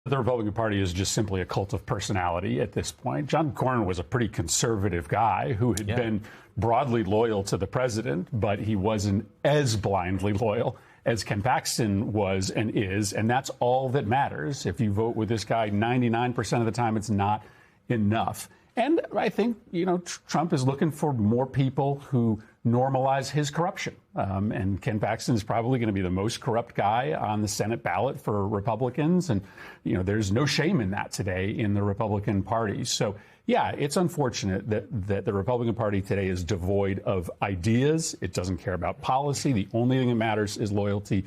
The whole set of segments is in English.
The Republican Party is just simply a cult of personality at this point. John Cornyn was a pretty conservative guy who had been broadly loyal to the president, but he wasn't as blindly loyal as Ken Paxton was and is, and that's all that matters. If you vote with this guy 99% of the time, it's not enough. And I think, Trump is looking for more people who normalize his corruption. And Ken Paxton is probably going to be the most corrupt guy on the Senate ballot for Republicans. And, there's no shame in that today in the Republican Party. So, yeah, it's unfortunate that the Republican Party today is devoid of ideas. It doesn't care about policy. The only thing that matters is loyalty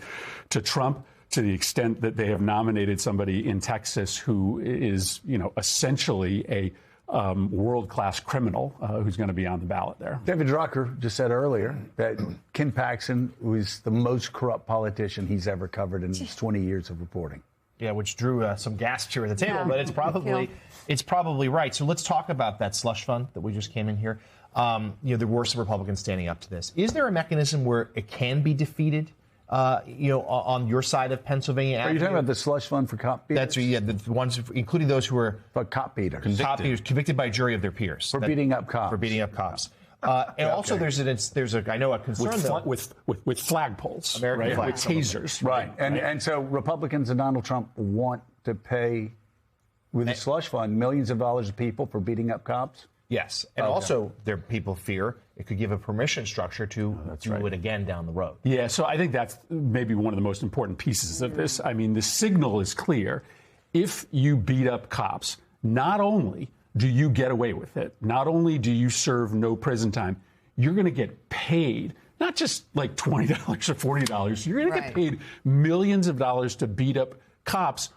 to Trump, to the extent that they have nominated somebody in Texas who is, essentially a world-class criminal who's going to be on the ballot there. David Drucker just said earlier that Ken Paxton was the most corrupt politician he's ever covered in his 20 years of reporting. Yeah, which drew some gasps here at the table, but it's probably right. So let's talk about that slush fund that we just came in here. There were some Republicans standing up to this. Is there a mechanism where it can be defeated? On your side of Pennsylvania Avenue. Are you talking about the slush fund for cop beaters? That's the ones, including those who were cop beaters, convicted by a jury of their peers for beating up cops. And also, there's a concern with flagpoles, American flag, with tasers, right? And so Republicans and Donald Trump want to pay with the slush fund millions of dollars to people for beating up cops. Yes, and also people fear it could give a permission structure to do it again down the road. Yeah, so I think that's maybe one of the most important pieces of this. I mean, the signal is clear. If you beat up cops, not only do you get away with it, not only do you serve no prison time, you're going to get paid, not just like $20 or $40. You're going to get paid millions of dollars to beat up cops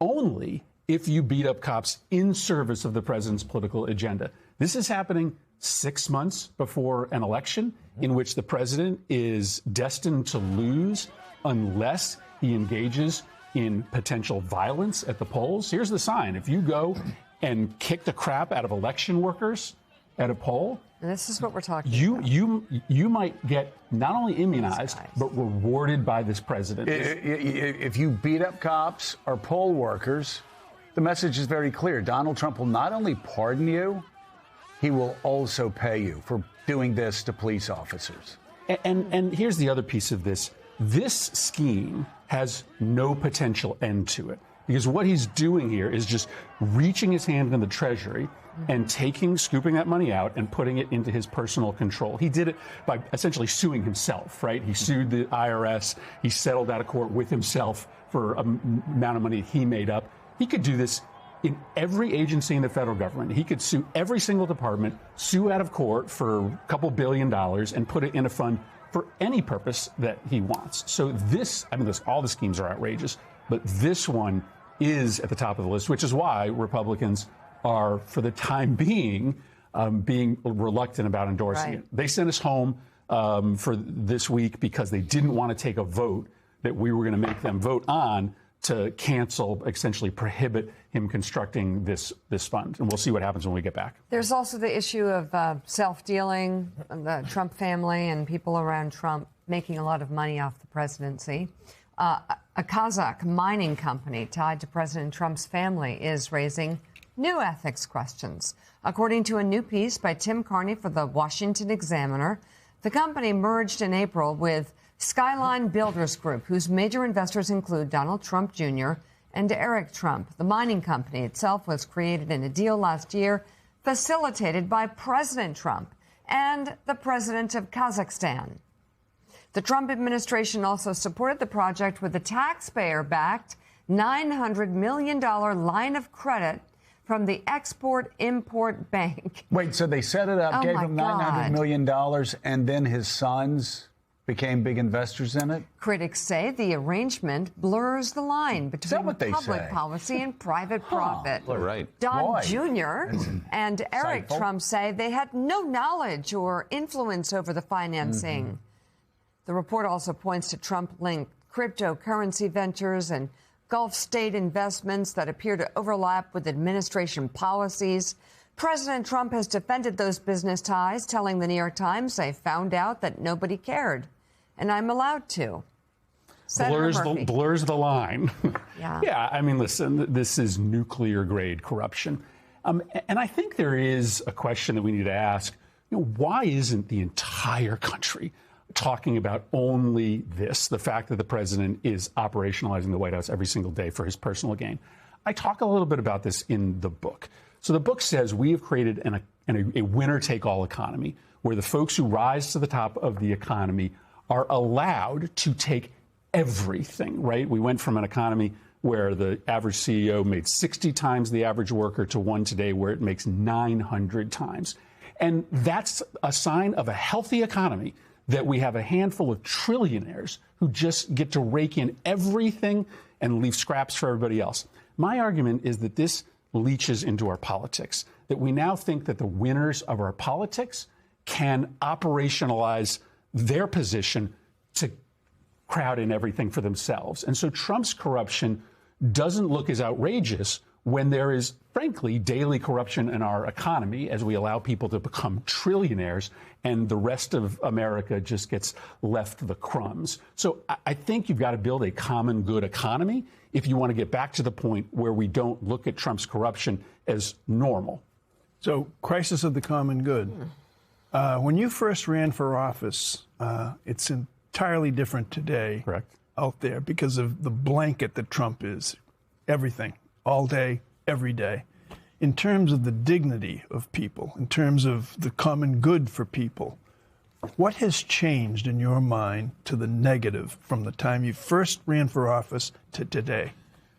only if you beat up cops in service of the president's political agenda. This is happening 6 months before an election in which the president is destined to lose unless he engages in potential violence at the polls. Here's the sign. If you go and kick the crap out of election workers at a poll, this is what we're talking about. You might get not only immunized, but rewarded by this president. If you beat up cops or poll workers, the message is very clear. Donald Trump will not only pardon you, he will also pay you for doing this to police officers. And here's the other piece of this. This scheme has no potential end to it, because what he's doing here is just reaching his hand in the Treasury and scooping that money out and putting it into his personal control. He did it by essentially suing himself, right? He sued the IRS. He settled out of court with himself for an amount of money he made up. He could do this in every agency in the federal government. He could sue every single department, sue out of court for a couple $1 billion and put it in a fund for any purpose that he wants. So all the schemes are outrageous, but this one is at the top of the list, which is why Republicans are, for the time being reluctant about endorsing it. They sent us home for this week because they didn't want to take a vote that we were going to make them vote on to cancel, essentially prohibit him constructing this fund. And we'll see what happens when we get back. There's also the issue of self-dealing, the Trump family and people around Trump making a lot of money off the presidency. A Kazakh mining company tied to President Trump's family is raising new ethics questions. According to a new piece by Tim Carney for the Washington Examiner, the company merged in April with Skyline Builders Group, whose major investors include Donald Trump Jr. and Eric Trump. The mining company itself was created in a deal last year facilitated by President Trump and the president of Kazakhstan. The Trump administration also supported the project with a taxpayer-backed $900 million line of credit from the Export-Import Bank. Wait, so they set it up, gave him $900 million, and then his sons became big investors in it? Critics say the arrangement blurs the line between public policy and private profit. Don Jr. and Eric Trump say they had no knowledge or influence over the financing. The report also points to Trump-linked cryptocurrency ventures and Gulf state investments that appear to overlap with administration policies. President Trump has defended those business ties, telling the New York Times they found out that nobody cared. And I'm allowed to. blurs the line. Yeah. Yeah, I mean, listen, this is nuclear grade corruption. And I think there is a question that we need to ask, why isn't the entire country talking about only this, the fact that the president is operationalizing the White House every single day for his personal gain? I talk a little bit about this in the book. So the book says we have created a winner-take-all economy where the folks who rise to the top of the economy are allowed to take everything, right? We went from an economy where the average CEO made 60 times the average worker to one today where it makes 900 times. And that's a sign of a healthy economy, that we have a handful of trillionaires who just get to rake in everything and leave scraps for everybody else. My argument is that this leaches into our politics, that we now think that the winners of our politics can operationalize their position to crowd in everything for themselves. And so Trump's corruption doesn't look as outrageous when there is, frankly, daily corruption in our economy as we allow people to become trillionaires and the rest of America just gets left the crumbs. So I think you've got to build a common good economy if you want to get back to the point where we don't look at Trump's corruption as normal. So, crisis of the common good. When you first ran for office, it's entirely different today. Correct. Out there because of the blanket that Trump is. Everything, all day, every day. In terms of the dignity of people, in terms of the common good for people, what has changed in your mind to the negative from the time you first ran for office to today?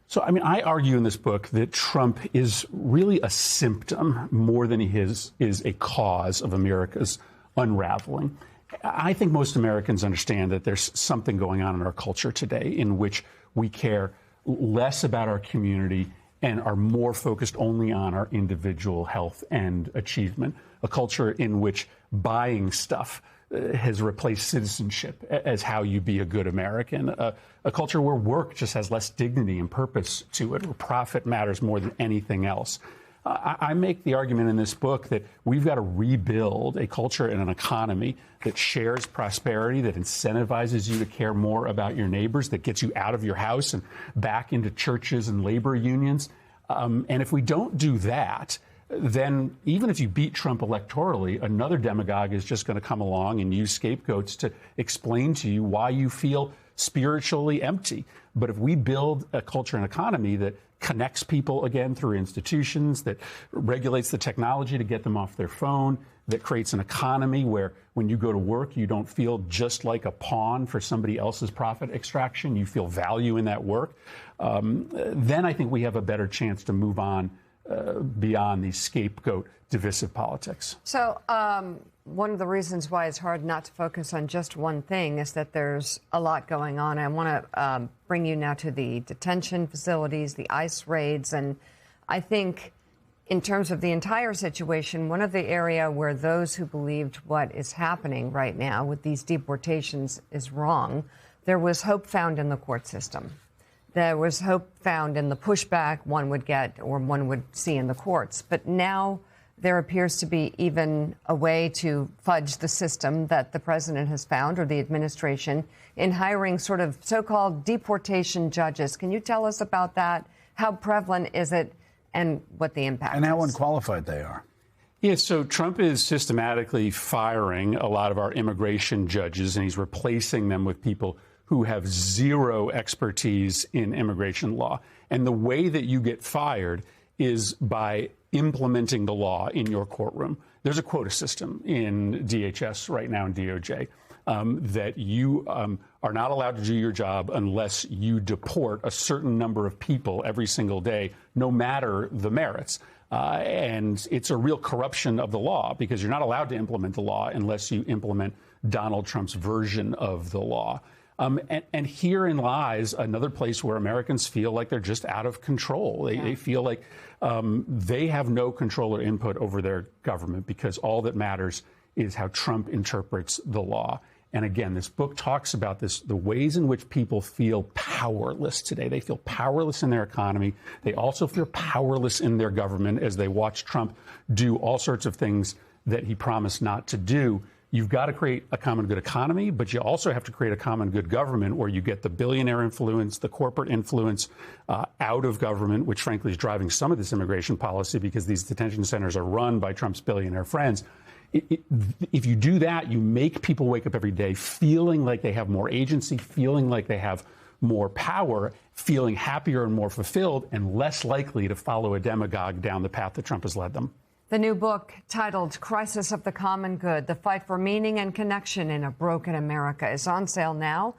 So, I mean, I argue in this book that Trump is really a symptom more than he is a cause of America's unraveling. I think most Americans understand that there's something going on in our culture today in which we care less about our community and are more focused only on our individual health and achievement. A culture in which buying stuff has replaced citizenship as how you be a good American. A culture where work just has less dignity and purpose to it, where profit matters more than anything else. I make the argument in this book that we've got to rebuild a culture and an economy that shares prosperity, that incentivizes you to care more about your neighbors, that gets you out of your house and back into churches and labor unions. And if we don't do that, then even if you beat Trump electorally, another demagogue is just going to come along and use scapegoats to explain to you why you feel spiritually empty. But if we build a culture and economy that connects people again through institutions, that regulates the technology to get them off their phone, that creates an economy where when you go to work, you don't feel just like a pawn for somebody else's profit extraction, you feel value in that work, then I think we have a better chance to move on beyond these scapegoat divisive politics. So one of the reasons why it's hard not to focus on just one thing is that there's a lot going on. I want to bring you now to the detention facilities, the ICE raids, and I think in terms of the entire situation, one of the area where those who believed what is happening right now with these deportations is wrong, there was hope found in the court system. There was hope found in the pushback one would get or one would see in the courts. But now there appears to be even a way to fudge the system that the president has found, or the administration, in hiring sort of so-called deportation judges. Can you tell us about that? How prevalent is it and what the impact is? And how unqualified they are. Yeah, so Trump is systematically firing a lot of our immigration judges, and he's replacing them with people who have zero expertise in immigration law. And the way that you get fired is by implementing the law in your courtroom. There's a quota system in DHS right now in DOJ that you are not allowed to do your job unless you deport a certain number of people every single day, no matter the merits. And it's a real corruption of the law because you're not allowed to implement the law unless you implement Donald Trump's version of the law. And herein lies another place where Americans feel like they're just out of control. They feel like they have no control or input over their government because all that matters is how Trump interprets the law. And again, this book talks about this, the ways in which people feel powerless today. They feel powerless in their economy. They also feel powerless in their government as they watch Trump do all sorts of things that he promised not to do. you've got to create a common good economy, but you also have to create a common good government where you get the billionaire influence, the corporate influence out of government, which frankly is driving some of this immigration policy because these detention centers are run by Trump's billionaire friends. If you do that, you make people wake up every day feeling like they have more agency, feeling like they have more power, feeling happier and more fulfilled, and less likely to follow a demagogue down the path that Trump has led them. The new book, titled Crisis of the Common Good, The Fight for Meaning and Connection in a Broken America, is on sale now